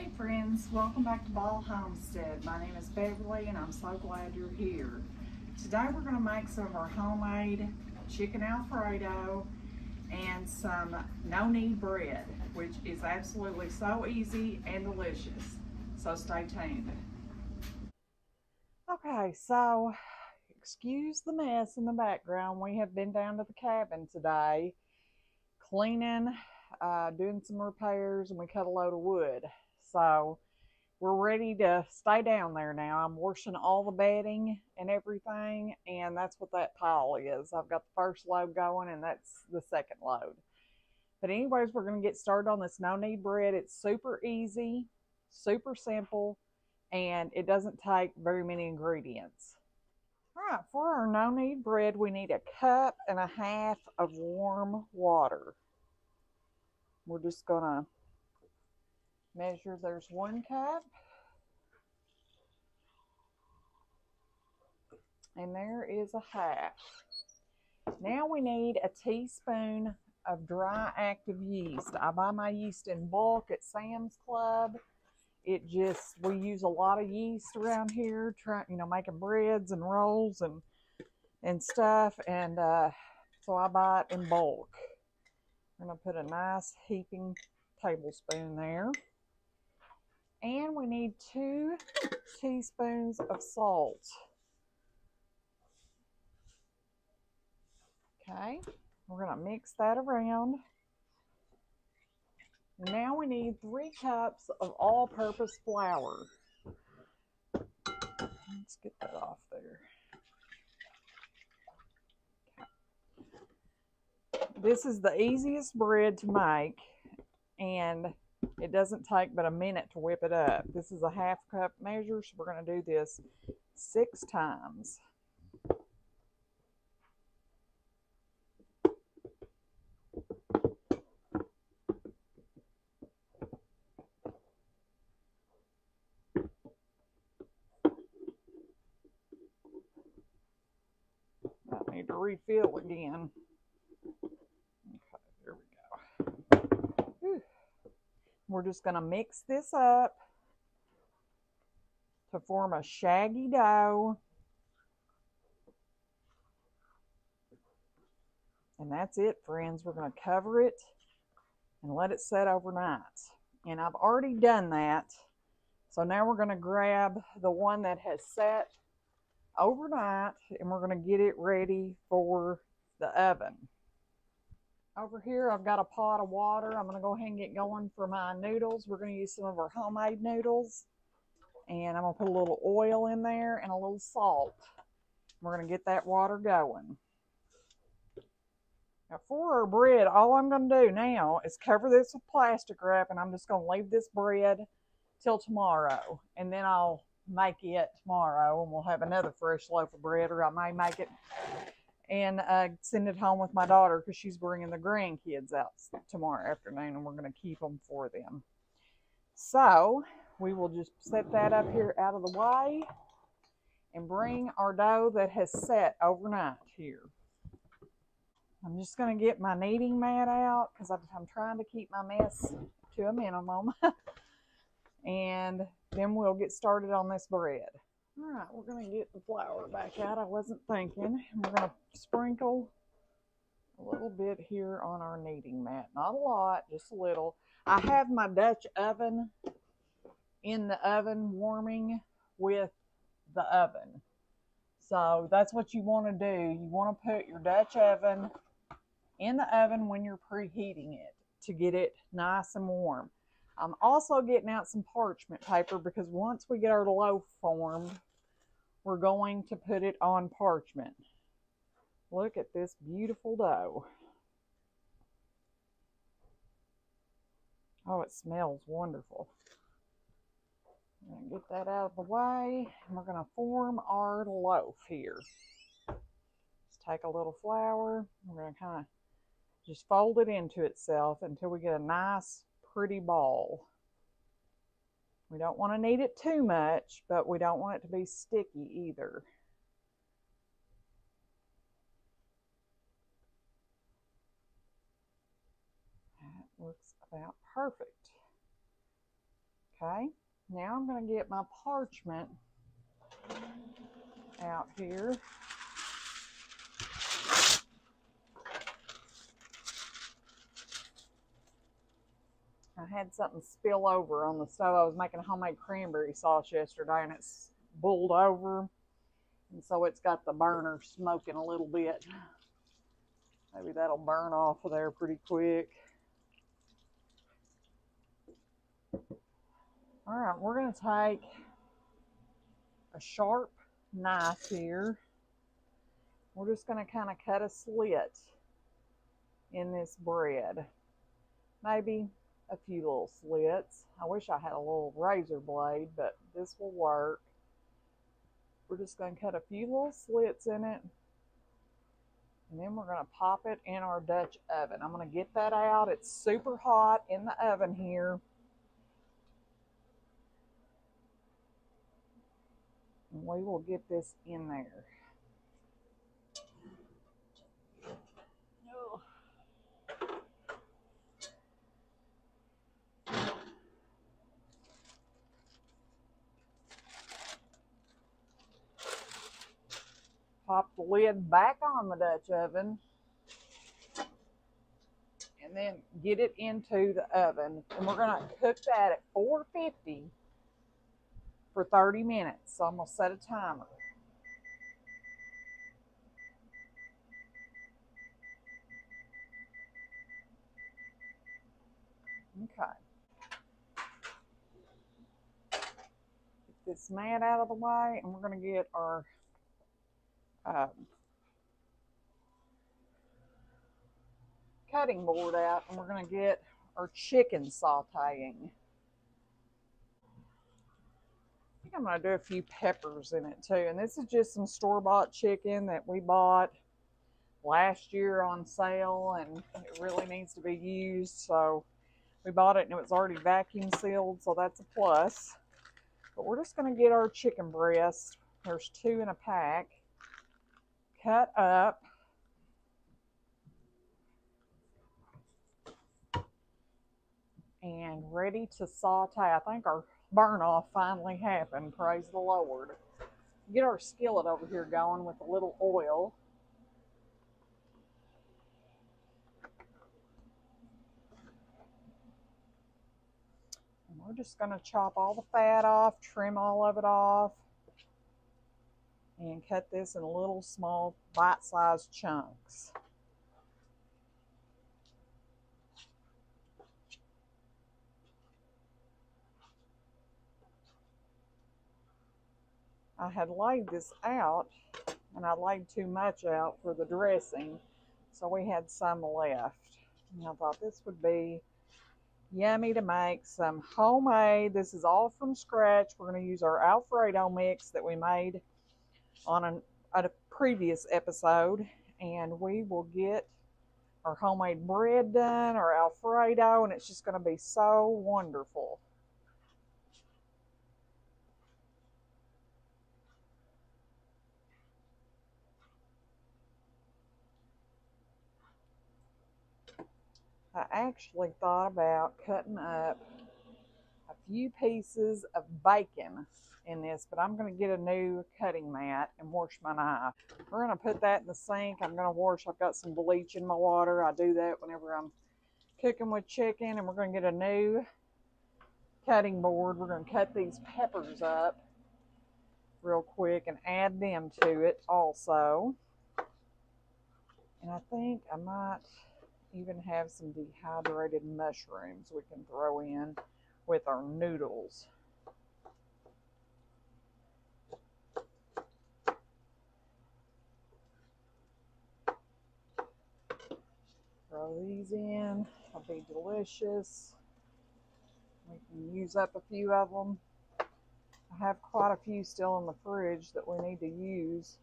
Hey friends, welcome back to Ball Homestead. My name is Beverly and I'm so glad you're here. Today we're going to make some of our homemade chicken Alfredo and some no-knead bread, which is absolutely so easy and delicious. So stay tuned. Okay, so excuse the mess in the background. We have been down to the cabin today cleaning, doing some repairs, and we cut a load of wood. So we're ready to stay down there now. I'm washing all the bedding and everything, and that's what that pile is. I've got the first load going, and that's the second load. But anyways, we're going to get started on this no-knead bread. It's super easy, super simple, and it doesn't take very many ingredients. All right, for our no-knead bread, we need 1.5 cups of warm water. We're just going to measure. There's 1 cup. And there is 1/2. Now we need a teaspoon of dry active yeast. I buy my yeast in bulk at Sam's Club. We use a lot of yeast around here, making breads and rolls and stuff. And so I buy it in bulk. I'm going to put a nice heaping tablespoon there. And we need 2 teaspoons of salt. Okay, we're going to mix that around. Now we need 3 cups of all-purpose flour. Let's get that off there. Okay. This is the easiest bread to make, and it doesn't take but a minute to whip it up. This is a 1/2 cup measure, so we're going to do this 6 times. I need to refill again. Okay, there we go. Whew. We're just going to mix this up to form a shaggy dough. And that's it, friends. We're going to cover it and let it set overnight. And I've already done that. So now we're going to grab the one that has set overnight, and we're going to get it ready for the oven. Over here I've got a pot of water. I'm going to go ahead and get going for my noodles. We're going to use some of our homemade noodles, and I'm going to put a little oil in there and a little salt. We're going to get that water going. Now for our bread, all I'm going to do now is cover this with plastic wrap, and I'm just going to leave this bread till tomorrow, and then I'll make it tomorrow, and we'll have another fresh loaf of bread, or I may make it and send it home with my daughter because she's bringing the grandkids out tomorrow afternoon, and we're going to keep them for them. So we will just set that up here out of the way and bring our dough that has set overnight here. I'm just going to get my kneading mat out because I'm trying to keep my mess to a minimum. And then we'll get started on this bread. All right, we're going to get the flour back out. I wasn't thinking. We're going to sprinkle a little bit here on our kneading mat. Not a lot, just a little. I have my Dutch oven in the oven warming with the oven. So that's what you want to do. You want to put your Dutch oven in the oven when you're preheating it to get it nice and warm. I'm also getting out some parchment paper because once we get our loaf formed, we're going to put it on parchment. Look at this beautiful dough. Oh, it smells wonderful. I'm going to get that out of the way, and we're going to form our loaf here. Let's take a little flour. We're going to kind of just fold it into itself until we get a nice pretty ball. We don't want to knead it too much, but we don't want it to be sticky either. That looks about perfect. Okay, now I'm going to get my parchment out here. I had something spill over on the stove. I was making homemade cranberry sauce yesterday and it's boiled over. And so it's got the burner smoking a little bit. Maybe that'll burn off of there pretty quick. All right, we're going to take a sharp knife here. We're just going to kind of cut a slit in this bread. Maybe a few little slits. I wish I had a little razor blade, but this will work. We're just going to cut a few little slits in it. And then we're going to pop it in our Dutch oven. I'm going to get that out. It's super hot in the oven here. And we will get this in there. Pop the lid back on the Dutch oven. And then get it into the oven. And we're going to cook that at 450 for 30 minutes. So I'm going to set a timer. Okay. Get this mat out of the way, and we're going to get our cutting board out, and we're going to get our chicken sauteing. I think I'm going to do a few peppers in it too, and this is just some store-bought chicken that we bought last year on sale, and it really needs to be used, so we bought it and it was already vacuum sealed, so that's a plus. But we're just going to get our chicken breast. There's 2 in a pack. Cut up. And ready to saute. I think our burn off finally happened. Praise the Lord. Get our skillet over here going with a little oil. And we're just going to chop all the fat off, trim all of it off, and cut this in little small bite-sized chunks. I had laid this out, and I laid too much out for the dressing, so we had some left. And I thought this would be yummy to make some homemade. This is all from scratch. We're going to use our Alfredo mix that we made on a previous episode, and we will get our homemade bread done, our Alfredo, and it's just going to be so wonderful. I actually thought about cutting up a few pieces of bacon in this, but I'm going to get a new cutting mat and wash my knife. We're going to put that in the sink. I'm going to wash. I've got some bleach in my water. I do that whenever I'm cooking with chicken, and we're going to get a new cutting board. We're going to cut these peppers up real quick and add them to it also. And I think I might even have some dehydrated mushrooms we can throw in with our noodles. Throw these in. It'll be delicious. We can use up a few of them. I have quite a few still in the fridge that we need to use,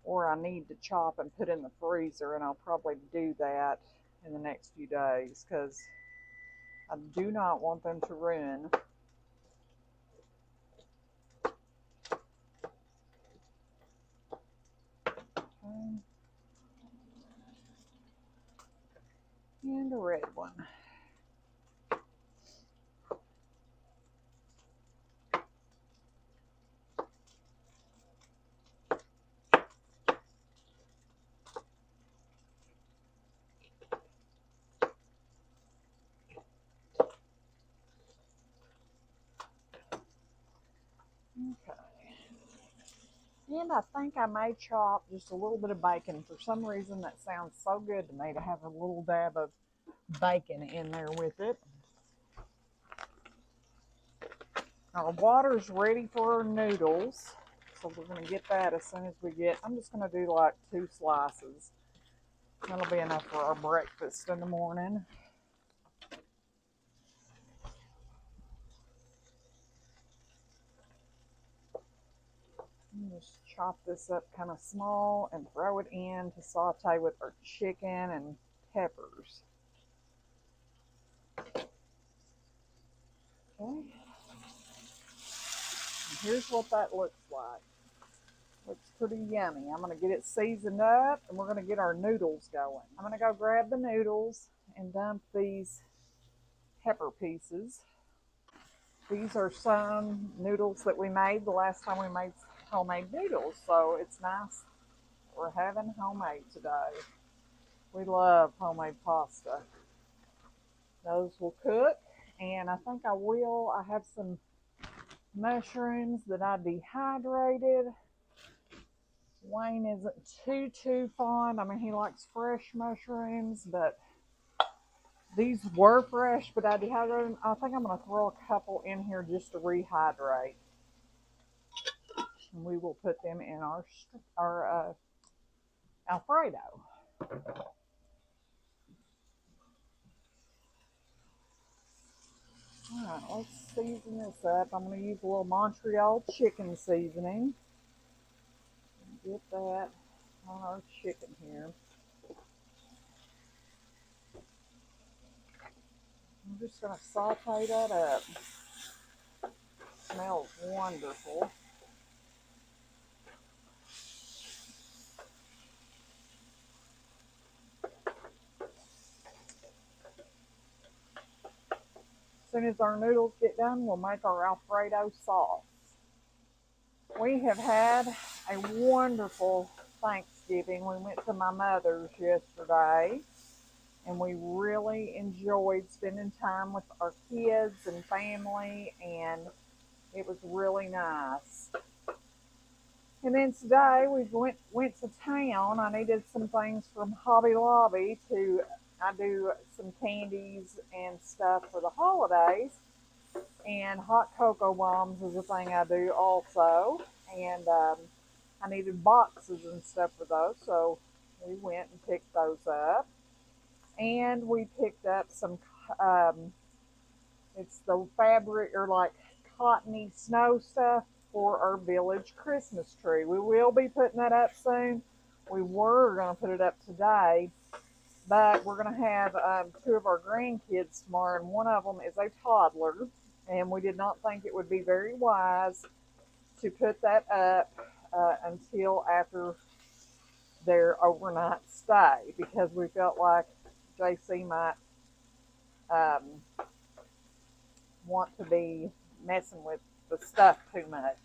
or I need to chop and put in the freezer, and I'll probably do that in the next few days because I do not want them to ruin. Okay. And a red one. And I think I may chop just a little bit of bacon. For some reason, that sounds so good to me to have a little dab of bacon in there with it. Our water's ready for our noodles. So we're going to get that as soon as we get, I'm just going to do like 2 slices. That'll be enough for our breakfast in the morning. Just chop this up kind of small and throw it in to saute with our chicken and peppers. Okay. And here's what that looks like. Looks pretty yummy. I'm going to get it seasoned up and we're going to get our noodles going. I'm going to go grab the noodles and dump these pepper pieces. These are some noodles that we made the last time we made homemade noodles, so it's nice. We're having homemade today. We love homemade pasta. Those will cook, and I think I have some mushrooms that I dehydrated. Wayne isn't too fond. I mean, he likes fresh mushrooms, but these were fresh, but I dehydrated them. I think I'm going to throw a couple in here just to rehydrate. And we will put them in our Alfredo. Alright, let's season this up. I'm going to use a little Montreal chicken seasoning. Get that on our chicken here. I'm just going to saute that up. Smells wonderful. As soon as our noodles get done, we'll make our Alfredo sauce. We have had a wonderful Thanksgiving. We went to my mother's yesterday, and we really enjoyed spending time with our kids and family, and it was really nice. And then today we went to town. I needed some things from Hobby Lobby I do some candies and stuff for the holidays. And hot cocoa bombs is a thing I do also. And I needed boxes and stuff for those, so we went and picked those up. And we picked up some, it's the fabric or like cottony snow stuff for our village Christmas tree. We will be putting that up soon. We were going to put it up today, but we're going to have 2 of our grandkids tomorrow, and one of them is a toddler, and we did not think it would be very wise to put that up until after their overnight stay, because we felt like JC might want to be messing with the stuff too much,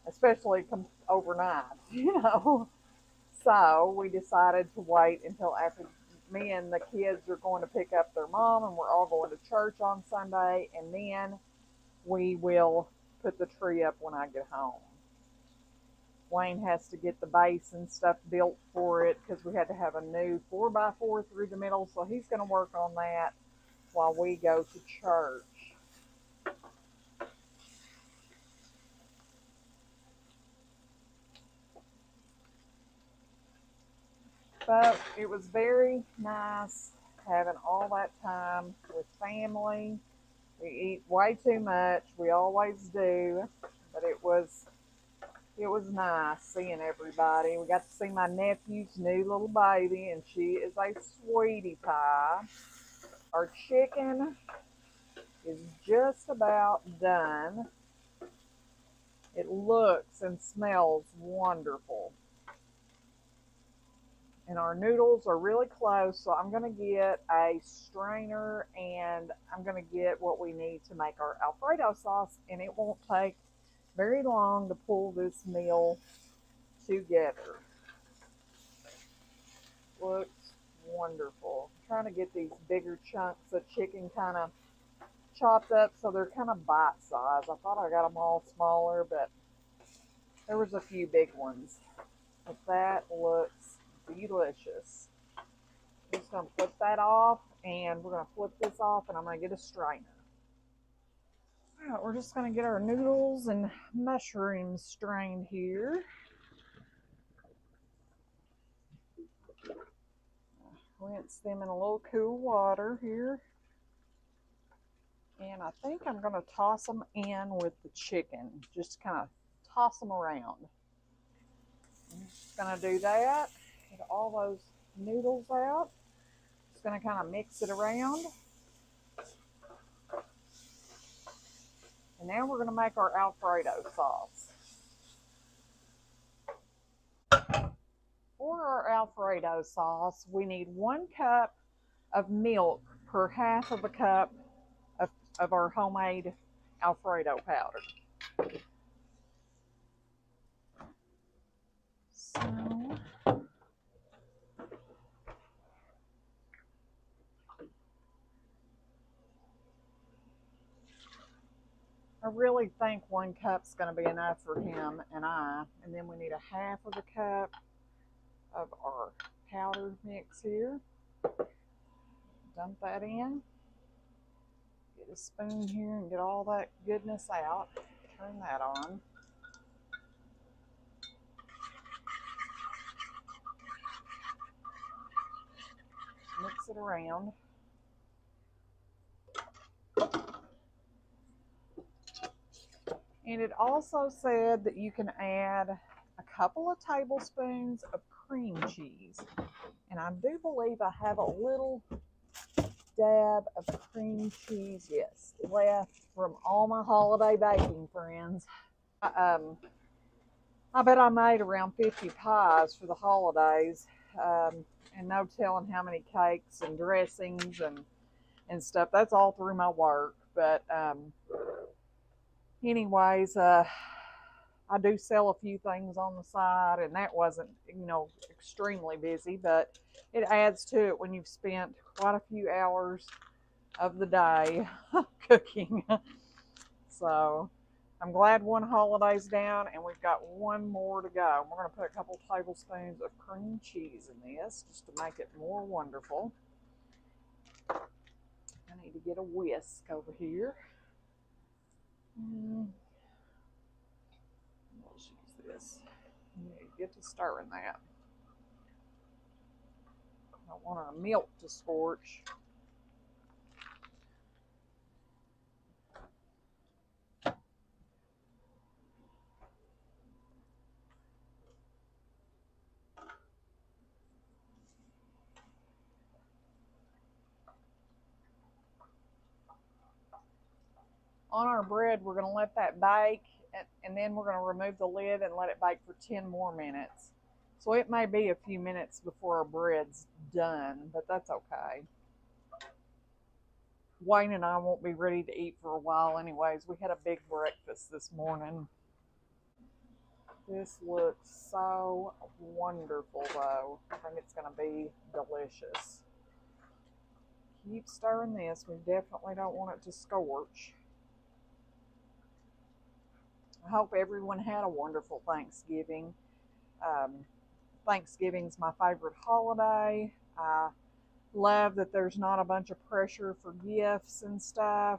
especially overnight, So we decided to wait until after me and the kids are going to pick up their mom, and we're all going to church on Sunday, and then we will put the tree up when I get home. Wayne has to get the base and stuff built for it because we had to have a new 4x4 through the middle, so he's going to work on that while we go to church. But it was very nice having all that time with family. We eat way too much. We always do. But it was nice seeing everybody. We got to see my nephew's new little baby, and she is a sweetie pie. Our chicken is just about done. It looks and smells wonderful. And our noodles are really close, so I'm going to get a strainer and I'm going to get what we need to make our Alfredo sauce, and it won't take very long to pull this meal together. Looks wonderful. I'm trying to get these bigger chunks of chicken kind of chopped up so they're kind of bite size. I thought I got them all smaller, but There was a few big ones, but that looks delicious. I'm just going to flip that off, and we're going to flip this off, and I'm going to get a strainer. All right, we're just going to get our noodles and mushrooms strained here. Rinse them in a little cool water here. And I think I'm going to toss them in with the chicken. Just kind of toss them around. I'm just going to do that. Get all those noodles out. Just going to kind of mix it around. And now we're going to make our Alfredo sauce. For our Alfredo sauce, we need 1 cup of milk per half of a cup of our homemade Alfredo powder. So, I really think 1 cup's going to be enough for him and I. And then we need a half of a cup of our powder mix here. Dump that in. Get a spoon here and get all that goodness out. Turn that on. Mix it around. And it also said that you can add a couple of tablespoons of cream cheese. And I do believe I have a little dab of cream cheese, yes, left from all my holiday baking, friends. I bet I made around 50 pies for the holidays, and no telling how many cakes and dressings and stuff. That's all through my work. But anyways, I do sell a few things on the side, and that wasn't, extremely busy, but it adds to it when you've spent quite a few hours of the day cooking. So I'm glad one holiday's down, and we've got one more to go. We're going to put a couple tablespoons of cream cheese in this just to make it more wonderful. I need to get a whisk over here. Let's use this. You need to get to stirring that. I don't want our milk to scorch. On our bread, we're going to let that bake, and then we're going to remove the lid and let it bake for 10 more minutes. So it may be a few minutes before our bread's done, but that's okay. Wayne and I won't be ready to eat for a while anyways. We had a big breakfast this morning. This looks so wonderful, though. I think it's going to be delicious. Keep stirring this. We definitely don't want it to scorch. I hope everyone had a wonderful Thanksgiving. Thanksgiving's my favorite holiday. I love that there's not a bunch of pressure for gifts and stuff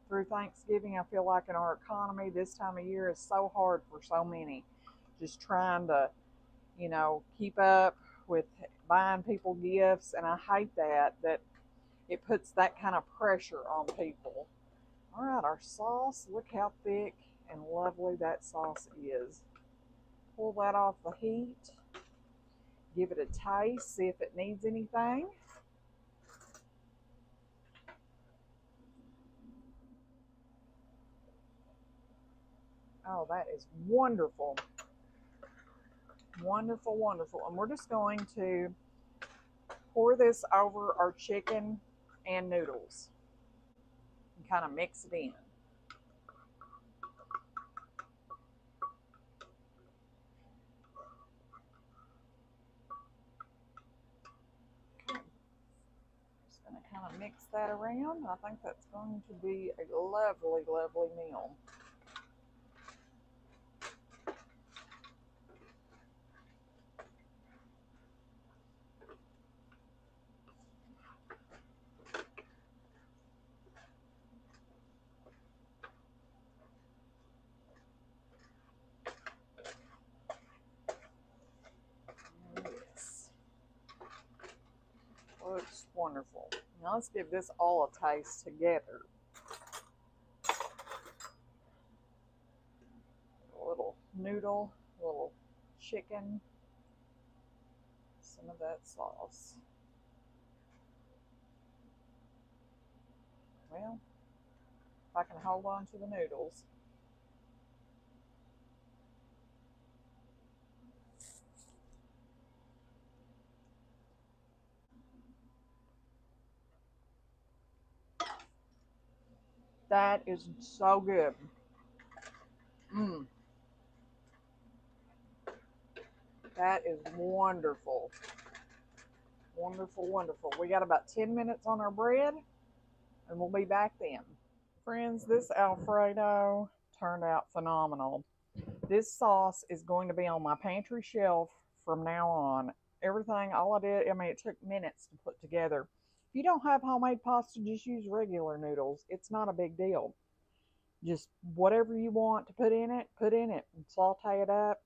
through Thanksgiving. I feel like in our economy this time of year is so hard for so many. Just trying to, keep up with buying people gifts, and I hate that it puts that kind of pressure on people. All right, our sauce, look how thick and lovely that sauce is. Pull that off the heat. Give it a taste, see if it needs anything. Oh, that is wonderful. Wonderful, wonderful. And we're just going to pour this over our chicken and noodles and kind of mix it in. Kind of mix that around. I think that's going to be a lovely, lovely meal. wonderful. Now let's give this all a taste together. A little noodle, a little chicken, some of that sauce. Well, if I can hold on to the noodles. That is so good. That is wonderful. Wonderful, wonderful. We got about 10 minutes on our bread, and we'll be back then. Friends, this Alfredo turned out phenomenal. This sauce is going to be on my pantry shelf from now on. Everything, all I did, I mean, it took minutes to put together. If you don't have homemade pasta, just use regular noodles. It's not a big deal. Just whatever you want to put in it, and saute it up.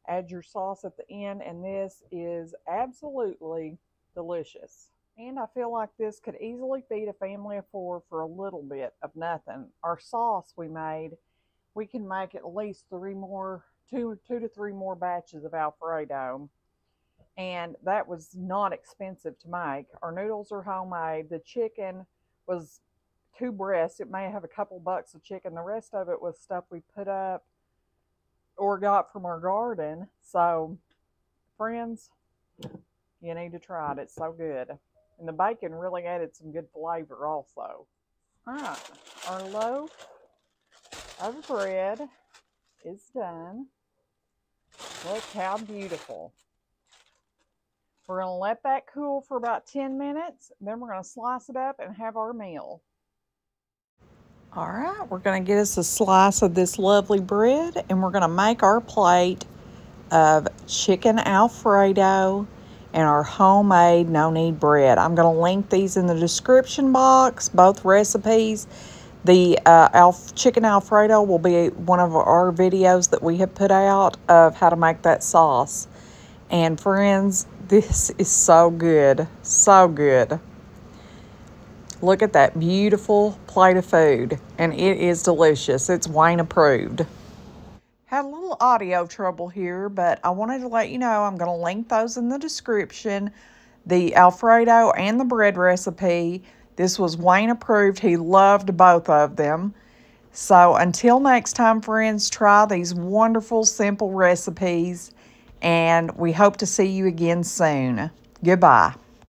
Add your sauce at the end, and this is absolutely delicious. And I feel like this could easily feed a family of 4 for a little bit of nothing. Our sauce we made, we can make at least 2 to 3 more batches of Alfredo. And that was not expensive to make. Our noodles are homemade. The chicken was 2 breasts. It may have a couple bucks of chicken. The rest of it was stuff we put up or got from our garden. So, friends, you need to try it. It's so good. And the bacon really added some good flavor also. Alright, our loaf of bread is done. Look how beautiful. We're going to let that cool for about 10 minutes. Then we're going to slice it up and have our meal. All right, we're going to get us a slice of this lovely bread, and we're going to make our plate of chicken Alfredo and our homemade no-knead bread. I'm going to link these in the description box, both recipes. The chicken Alfredo will be one of our videos that we have put out of how to make that sauce. And friends, this is so good, so good. Look at that beautiful plate of food, and it is delicious. It's Wayne approved. Had a little audio trouble here, but I wanted to let you know I'm going to link those in the description, the Alfredo and the bread recipe. This was Wayne approved. He loved both of them. So until next time, friends, try these wonderful, simple recipes, and we hope to see you again soon. Goodbye.